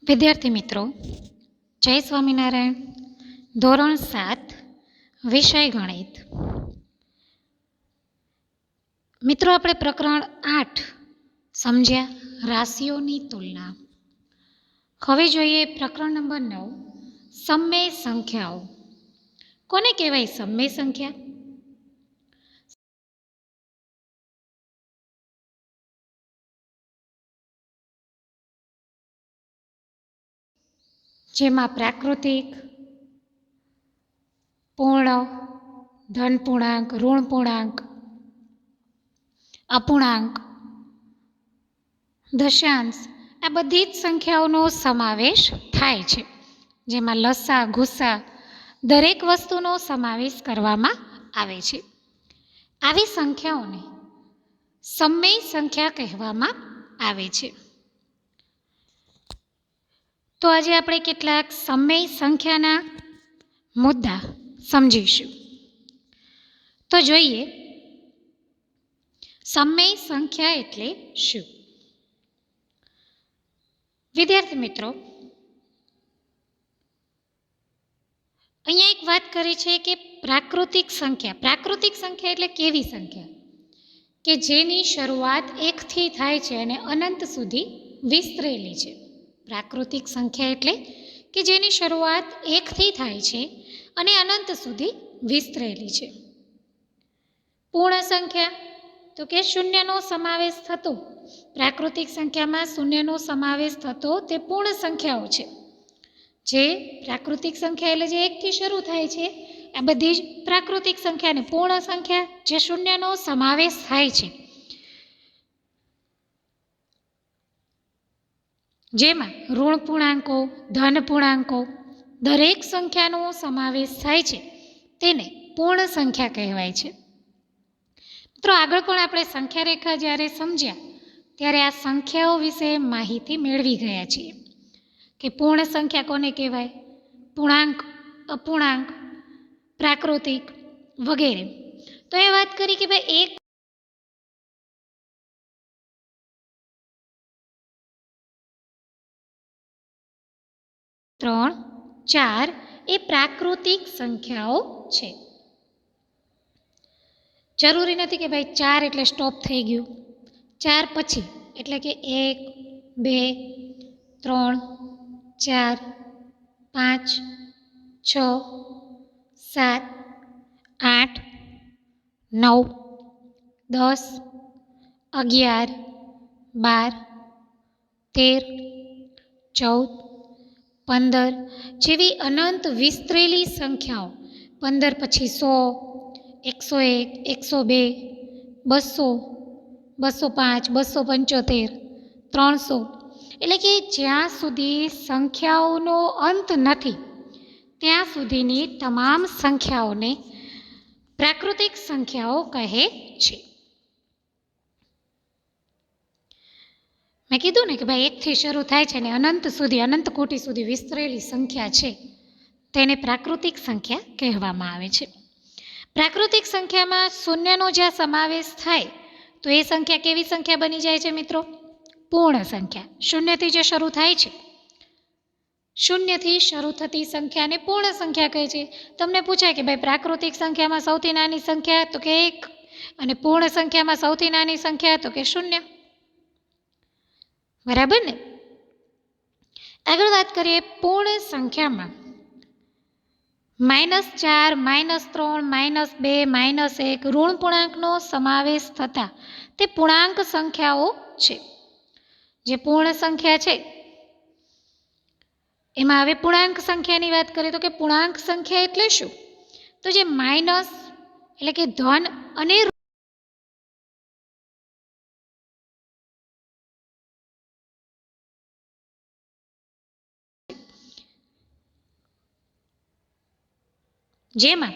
વિદ્યાર્થી મિત્રો, જય સ્વામિનારાયણ. ધોરણ 7 વિષય ગણિત. મિત્રો, આપણે પ્રકરણ 8 સમજ્યા, રાશિઓની તુલના. હવે જોઈએ પ્રકરણ નંબર 9, સમમેય સંખ્યાઓ. કોને કહેવાય સમમેય સંખ્યા? જેમાં પ્રાકૃતિક, પૂર્ણ, ધન પૂર્ણાંક, ઋણ પૂર્ણાંક, અપૂર્ણાંક, દશાંશ, આ બધી જ સંખ્યાઓનો સમાવેશ થાય છે. જેમાં લસા, ગુસા દરેક વસ્તુનો સમાવેશ કરવામાં આવે છે. આવી સંખ્યાઓને સમમેય સંખ્યા કહેવામાં આવે છે. તો આજે આપણે કેટલાક સમમેય સંખ્યાના મુદ્દા સમજીશું. તો જોઈએ, સમમેય સંખ્યા એટલે શું? વિદ્યાર્થી મિત્રો, અહીંયા એક વાત કરી છે કે પ્રાકૃતિક સંખ્યા. પ્રાકૃતિક સંખ્યા એટલે કેવી સંખ્યા કે જેની શરૂઆત 1 થી થાય છે અને અનંત સુધી વિસ્તરેલી છે. પ્રાકૃતિક સંખ્યા એટલે કે જેની શરૂઆત 1 થી થાય છે અને અનંત સુધી વિસ્તરેલી છે. પૂર્ણ સંખ્યા તો કે શૂન્યનો સમાવેશ થતો, પ્રાકૃતિક સંખ્યામાં શૂન્યનો સમાવેશ થતો તે પૂર્ણ સંખ્યાઓ છે. જે પ્રાકૃતિક સંખ્યા એટલે જે 1 થી શરૂ થાય છે આ બધી જ પ્રાકૃતિક સંખ્યાને પૂર્ણ સંખ્યા જે શૂન્યનો સમાવેશ થાય છે. જેમાં ઋણ પૂર્ણાંકો, ધન પૂર્ણાંકો દરેક સંખ્યાનો સમાવેશ થાય છે તેને પૂર્ણ સંખ્યા કહેવાય છે. મિત્રો, આગળ પણ આપણે સંખ્યા રેખા જ્યારે સમજ્યા ત્યારે આ સંખ્યાઓ વિશે માહિતી મેળવી ગયા છીએ કે પૂર્ણ સંખ્યા કોને કહેવાય, પૂર્ણાંક, અપૂર્ણાંક, પ્રાકૃતિક વગેરે. તો એ વાત કરી કે ભાઈ 1, 3, 4 એ પ્રાકૃતિક સંખ્યાઓ છે. જરૂરી નથી કે ભાઈ 4 એટલે સ્ટોપ થઈ ગયું. 4 પછી એટલે કે 1, 2, 3, 4, 5, 6, 7, 8, 9, 10, 11, 12, 13, 14, 15 જેવી અનંત વિસ્તરેલી સંખ્યાઓ. 15 પછી 100, 101, 102, 200, 205, 275, 300 એટલે કે જ્યાં સુધી સંખ્યાઓનો અંત નથી ત્યાં સુધીની તમામ સંખ્યાઓને પ્રાકૃતિક સંખ્યાઓ કહે છે. મેં કીધું ને કે ભાઈ 1 થી શરૂ થાય છે ને અનંત સુધી, અનંત કોટી સુધી વિસ્તરેલી સંખ્યા છે તેને પ્રાકૃતિક સંખ્યા કહેવામાં આવે છે. પ્રાકૃતિક સંખ્યામાં શૂન્યનો જ્યાં સમાવેશ થાય તો એ સંખ્યા કેવી સંખ્યા બની જાય છે મિત્રો? પૂર્ણ સંખ્યા. શૂન્યથી જે શરૂ થાય છે, શૂન્યથી શરૂ થતી સંખ્યાને પૂર્ણ સંખ્યા કહે છે. તમને પૂછાય કે ભાઈ પ્રાકૃતિક સંખ્યામાં સૌથી નાની સંખ્યા તો કે 1 અને પૂર્ણ સંખ્યામાં સૌથી નાની સંખ્યા તો કે 0. બરાબર ને? આગળ વાત કરીએ પૂર્ણ સંખ્યામાં -4, -3, -2, -1 ઋણ પૂર્ણાંકનો સમાવેશ થતા તે પૂર્ણાંક સંખ્યાઓ છે. જે પૂર્ણ સંખ્યા છે એમાં હવે પૂર્ણાંક સંખ્યાની વાત કરીએ તો કે પૂર્ણાંક સંખ્યા એટલે શું? તો જે માઇનસ એટલે કે ધન અને જેમાં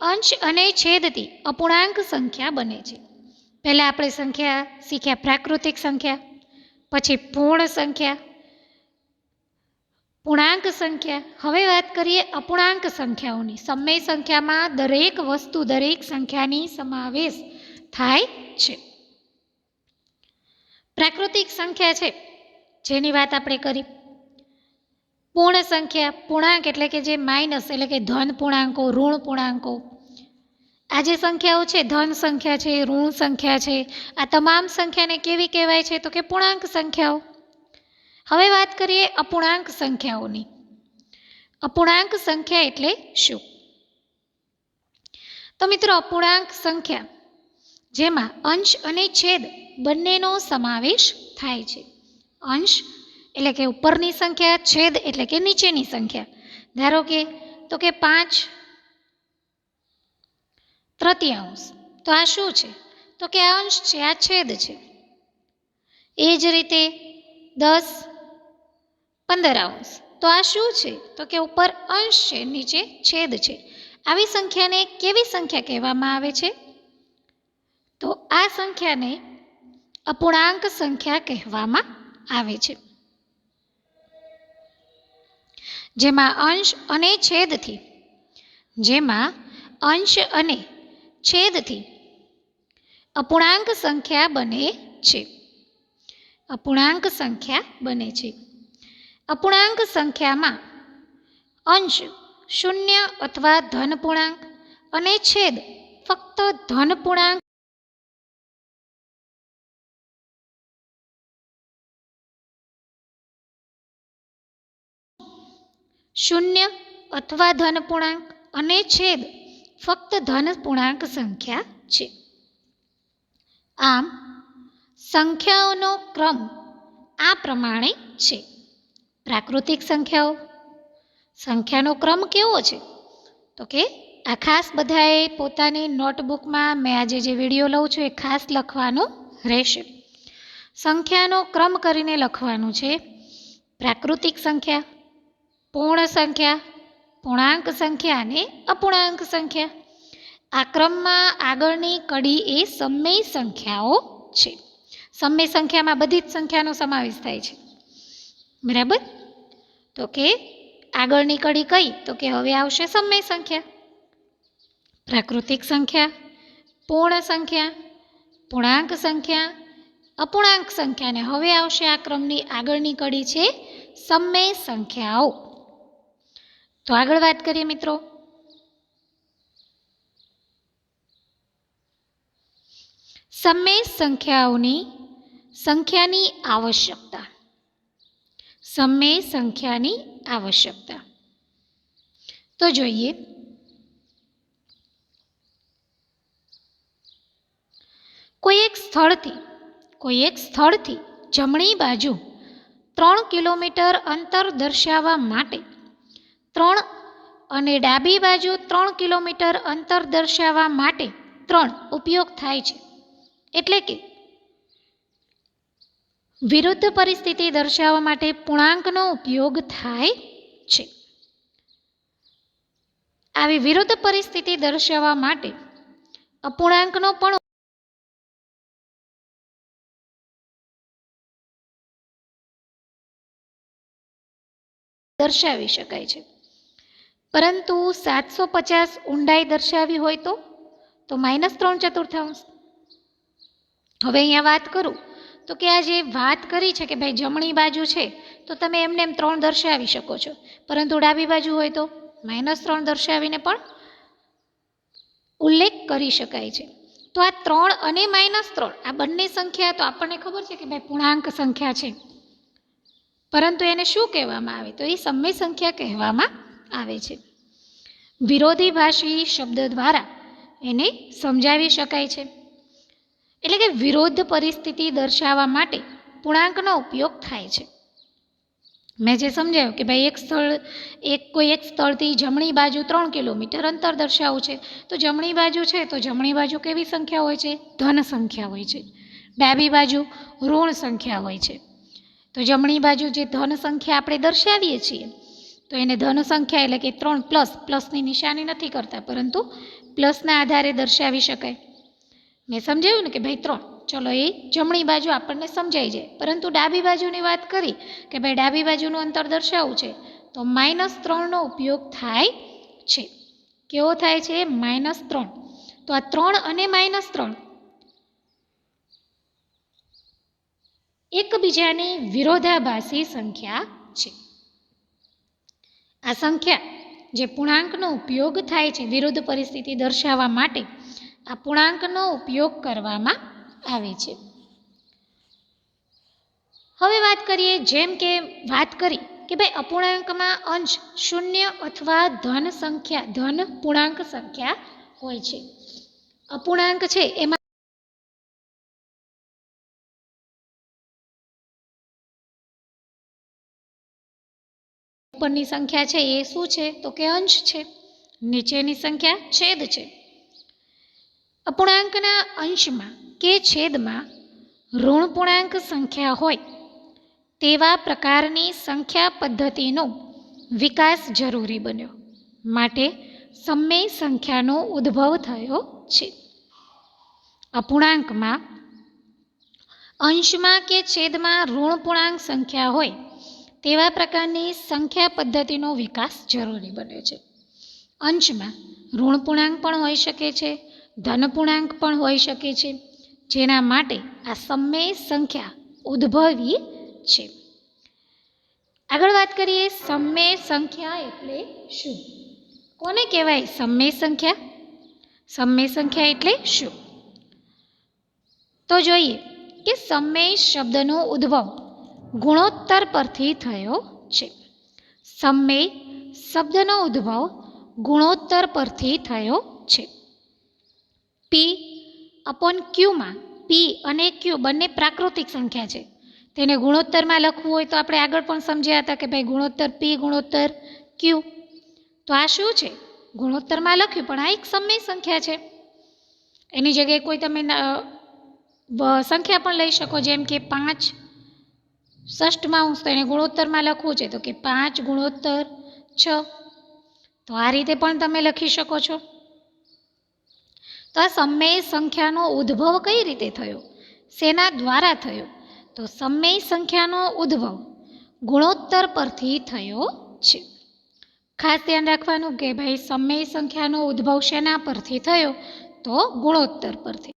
અંશ અને છેદથી અપૂર્ણાંક સંખ્યા બને છે. પહેલાં આપણે સંખ્યા શીખ્યા પ્રાકૃતિક સંખ્યા, પછી પૂર્ણ સંખ્યા, પૂર્ણાંક સંખ્યા. હવે વાત કરીએ અપૂર્ણાંક સંખ્યાઓની. સમમેય સંખ્યામાં દરેક વસ્તુ, દરેક સંખ્યાની સમાવેશ થાય છે. પ્રાકૃતિક સંખ્યા છે જેની વાત આપણે કરી પૂર્ણ સંખ્યા, પૂર્ણાંક એટલે કે જે માઇનસ એટલે કે ધન પૂર્ણાંકો, ઋણ પૂર્ણાંકો. આ જે સંખ્યાઓ છે, ધન સંખ્યા છે, ઋણ સંખ્યા છે, આ તમામ સંખ્યાને કેવી કહેવાય છે? તો કે પૂર્ણાંક સંખ્યાઓ. હવે વાત કરીએ અપૂર્ણાંક સંખ્યાઓની. અપૂર્ણાંક સંખ્યા એટલે શું? તો મિત્રો, અપૂર્ણાંક સંખ્યા જેમાં અંશ અને છેદ બંનેનો સમાવેશ થાય છે. અંશ એટલે કે ઉપરની સંખ્યા, છેદ એટલે કે નીચેની સંખ્યા. ધારો કે 5/3, તો આ શું છે? તો કે આ અંશ છે, આ છેદ છે. એ જ રીતે 10/15, તો આ શું છે? તો કે ઉપર અંશ છે, નીચે છેદ છે. આવી સંખ્યાને કેવી સંખ્યા કહેવામાં આવે છે? તો આ સંખ્યાને અપૂર્ણાંક સંખ્યા કહેવામાં આવે છે, જેમાં અંશ અને છેદથી અપૂર્ણાંક સંખ્યા બને છે. અપૂર્ણાંક સંખ્યા બને છે. અપૂર્ણાંક સંખ્યામાં અંશ શૂન્ય અથવા ધન પૂર્ણાંક અને છેદ ફક્ત ધન પૂર્ણાંક શૂન્ય અથવા ધન પૂર્ણાંક અને છેદ ફક્ત ધન પૂર્ણાંક સંખ્યા છે. આમ સંખ્યાઓનો ક્રમ આ પ્રમાણે છે. પ્રાકૃતિક સંખ્યાઓ. સંખ્યાનો ક્રમ કેવો છે? તો કે આ ખાસ બધાએ પોતાની નોટબુકમાં મેં આજે જે વિડીયો લઉં છું એ ખાસ લખવાનું રહેશે. સંખ્યાનો ક્રમ કરીને લખવાનું છે. પ્રાકૃતિક સંખ્યા, પૂર્ણ સંખ્યા, પૂર્ણાંક સંખ્યા અને અપૂર્ણાંક સંખ્યા. આ ક્રમમાં આગળની કડી એ સમય સંખ્યાઓ છે. સમય સંખ્યામાં બધી જ સંખ્યાનો સમાવેશ થાય છે, બરાબર? તો કે આગળની કડી કઈ? તો કે હવે આવશે સમય સંખ્યા, પ્રાકૃતિક સંખ્યા, પૂર્ણ સંખ્યા, પૂર્ણાંક સંખ્યા, અપૂર્ણાંક સંખ્યા, અને હવે આવશે આ ક્રમની આગળની કડી છે સમય સંખ્યાઓ. તો આગળ વાત કરીએ મિત્રો. સમય સંખ્યાની આવશ્યકતા. સમય સંખ્યાની આવશ્યકતા. તો જોઈએ. કોઈ એક સ્થળથી જમણી બાજુ 3 કિલોમીટર અંતર દર્શાવવા માટે 3 અને ડાબી બાજુ 3 કિલોમીટર અંતર દર્શાવવા માટે 3 ઉપયોગ થાય છે. એટલે કે વિરુદ્ધ પરિસ્થિતિ દર્શાવવા માટે પૂર્ણાંકનો ઉપયોગ થાય છે. આવી વિરુદ્ધ પરિસ્થિતિ દર્શાવવા માટે અપૂર્ણાંકનો પણ દર્શાવી શકાય છે. પરંતુ 750 ઊંડાઈ દર્શાવી હોય તો -3/4. હવે અહીંયા વાત કરું તો કે આ જે વાત કરી છે કે ભાઈ જમણી બાજુ છે તો તમે એમને એમ 3 દર્શાવી શકો છો, પરંતુ ડાબી બાજુ હોય તો -3 દર્શાવીને પણ ઉલ્લેખ કરી શકાય છે. તો આ 3 અને -3 આ બંને સંખ્યા તો આપણને ખબર છે કે ભાઈ પૂર્ણાંક સંખ્યા છે, પરંતુ એને શું કહેવામાં આવે? તો એ સમય સંખ્યા કહેવામાં આવે છે. વિરોધીભાષી શબ્દ દ્વારા એને સમજાવી શકાય છે. એટલે કે વિરોધ પરિસ્થિતિ દર્શાવવા માટે પૂર્ણાંકનો ઉપયોગ થાય છે. મેં જે સમજાવ્યું કે ભાઈ કોઈ એક સ્થળથી જમણી બાજુ 3 કિલોમીટર અંતર દર્શાવવું છે, તો જમણી બાજુ છે તો જમણી બાજુ કેવી સંખ્યા હોય છે? ધન સંખ્યા હોય છે. ડાબી બાજુ ઋણ સંખ્યા હોય છે. તો જમણી બાજુ જે ધન સંખ્યા આપણે દર્શાવીએ છીએ તો એને ધન સંખ્યા એટલે કે 3 પ્લસની નિશાની નથી કરતા, પરંતુ પ્લસના આધારે દર્શાવી શકાય. મેં સમજાવ્યું ને કે ભાઈ 3, ચલો એ જમણી બાજુ આપણને સમજાઈ જાય. પરંતુ ડાબી બાજુની વાત કરી કે ભાઈ ડાબી બાજુનું અંતર દર્શાવવું છે તો -3નો ઉપયોગ થાય છે. કેવો થાય છે? -3. તો આ 3 અને -3 એકબીજાની વિરોધાભાસી સંખ્યા છે. આ સંખ્યા જે પૂર્ણાંકનો ઉપયોગ થાય છે વિરુદ્ધ પરિસ્થિતિ દર્શાવવા માટે આ પૂર્ણાંકનો ઉપયોગ કરવામાં આવે છે. હવે વાત કરીએ, જેમ કે વાત કરી કે ભાઈ અપૂર્ણાંકમાં અંશ શૂન્ય અથવા ધન પૂર્ણાંક સંખ્યા હોય છે. અપૂર્ણાંક છે એમાં ઉપરની સંખ્યા છે એ શું છે તો કે અંશ છે, નીચેની સંખ્યા છેદ છે. અપૂર્ણાંકના અંશમાં કે છેદમાં ઋણ પૂર્ણાંક સંખ્યા હોય તેવા પ્રકારની સંખ્યા પદ્ધતિનો વિકાસ જરૂરી બન્યો, માટે સમમેય સંખ્યાનો ઉદ્ભવ થયો છે. અપૂર્ણાંકમાં અંશમાં કે છેદમાં ઋણ પૂર્ણાંક સંખ્યા હોય તેવા પ્રકારની સંખ્યા પદ્ધતિનો વિકાસ જરૂરી બને છે. અંશમાં ઋણ પૂર્ણાંક પણ હોઈ શકે છે, ધન પૂર્ણાંક પણ હોઈ શકે છે, જેના માટે આ સમમેય સંખ્યા ઉદ્ભવી છે. આગળ વાત કરીએ, સમમેય સંખ્યા એટલે શું? કોને કહેવાય સમમેય સંખ્યા? સમમેય સંખ્યા એટલે શું? તો જોઈએ કે સમમેય શબ્દનો ઉદ્ભવ ગુણોત્તર પરથી થયો છે. સમમેય શબ્દનો ઉદ્ભવ ગુણોત્તર પરથી થયો છે. પી અપોન ક્યુમાં પી અને ક્યુ બંને પ્રાકૃતિક સંખ્યા છે. તેને ગુણોત્તરમાં લખવું હોય તો આપણે આગળ પણ સમજ્યા હતા કે ભાઈ ગુણોત્તર પી ગુણોત્તર ક્યુ. તો આ શું છે? ગુણોત્તરમાં લખ્યું પણ આ એક સમમેય સંખ્યા છે. એની જગ્યાએ કોઈ તમે સંખ્યા પણ લઈ શકો, જેમ કે 5 ષષ્ઠમાં અંશ, તો એને ગુણોત્તરમાં લખવું છે તો કે 5 ગુણોત્તર 6. તો આ રીતે પણ તમે લખી શકો છો. તો આ સમમેય સંખ્યાનો ઉદ્ભવ કઈ રીતે થયો, શેના દ્વારા થયો? તો સમમેય સંખ્યાનો ઉદ્ભવ ગુણોત્તર પરથી થયો છે. ખાસ ધ્યાન રાખવાનું કે ભાઈ સમમેય સંખ્યાનો ઉદ્ભવ શેના પરથી થયો? તો ગુણોત્તર પરથી.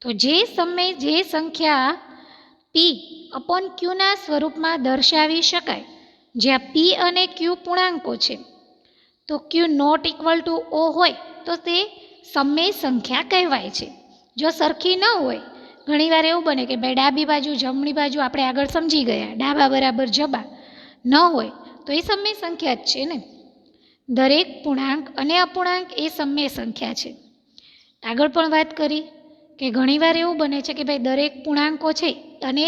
તો જે સંખ્યા પી અપોન ક્યુના સ્વરૂપમાં દર્શાવી શકાય, જ્યાં પી અને ક્યુ પૂર્ણાંકો છે, તો ક્યુ નોટ ઇક્વલ ટુ ઓ હોય તો તે સમમેય સંખ્યા કહેવાય છે. જો સરખી ન હોય, ઘણીવાર એવું બને કે ભાઈ ડાબી બાજુ જમણી બાજુ આપણે આગળ સમજી ગયા, ડાબા બરાબર જબા ન હોય તો એ સમમેય સંખ્યા જ છે ને. દરેક પૂર્ણાંક અને અપૂર્ણાંક એ સમમેય સંખ્યા છે. આગળ પણ વાત કરી કે ઘણીવાર એવું બને છે કે ભાઈ દરેક પૂર્ણાંકો છે અને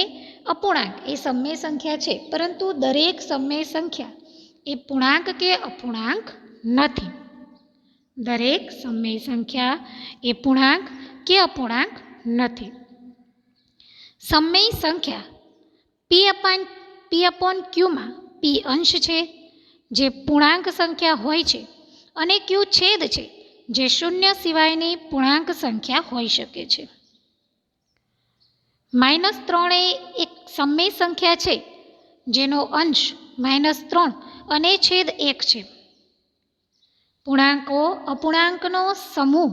અપૂર્ણાંક એ સમમેય સંખ્યા છે, પરંતુ દરેક સમમેય સંખ્યા એ પૂર્ણાંક કે અપૂર્ણાંક નથી. દરેક સમમેય સંખ્યા એ પૂર્ણાંક કે અપૂર્ણાંક નથી. સમમેય સંખ્યા પી અપોન ક્યુમાં પી અંશ છે, જે પૂર્ણાંક સંખ્યા હોય છે, અને ક્યુ છેદ છે, જે શૂન્ય સિવાયની પૂર્ણાંક સંખ્યા હોઈ શકે છે. -3 એ એક સમમેય સંખ્યા છે, જેનો અંશ -3 અને છેદ 1 છે. પૂર્ણાંકો અપૂર્ણાંકનો સમૂહ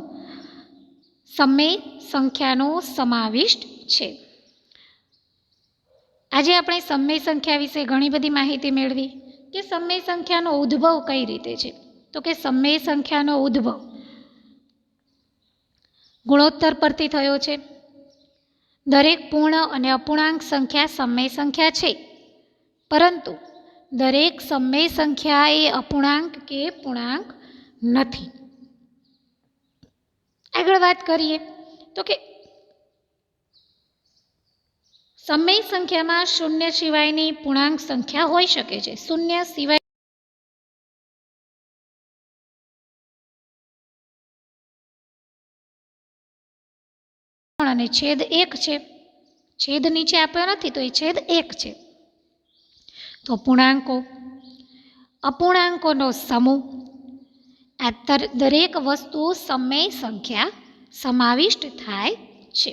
સમમેય સંખ્યાનો સમાવિષ્ટ છે. આજે આપણે સમમેય સંખ્યા વિશે ઘણી બધી માહિતી મેળવી કે સમમેય સંખ્યાનો ઉદ્ભવ કઈ રીતે છે. તો કે સમમેય સંખ્યાનો ઉદ્ભવ ગુણોત્તર પરથી થયો છે. દરેક પૂર્ણ અને અપૂર્ણાંક સંખ્યા સમમેય સંખ્યા છે, પરંતુ દરેક સમમેય સંખ્યા એ અપૂર્ણાંક કે પૂર્ણાંક નથી. આગળ વાત કરીએ તો કે સમમેય સંખ્યામાં શૂન્ય સિવાયની પૂર્ણાંક સંખ્યા હોઈ શકે છે. શૂન્ય સિવાય અને છેદ 1 છે. છેદ નીચે આપ્યો નથી તો એ છેદ 1 છે. તો પૂર્ણાંકો અપૂર્ણાંકોનો સમૂહ, આ દરેક વસ્તુ સમમેય સંખ્યા સમાવિષ્ટ થાય છે.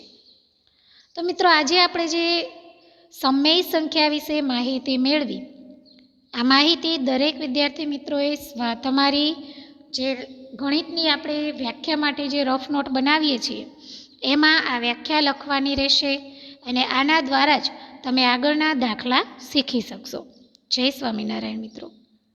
તો મિત્રો આજે આપણે જે સમમેય સંખ્યા વિશે માહિતી મેળવી, આ માહિતી દરેક વિદ્યાર્થી મિત્રોએ તમારી જે ગણિતની આપણે વ્યાખ્યા માટે જે રફ નોટ બનાવીએ છીએ એમાં આ વ્યાખ્યા લખવાની રહેશે અને આના દ્વારા જ તમે આગળના દાખલા શીખી શકશો. જય સ્વામિનારાયણ મિત્રો.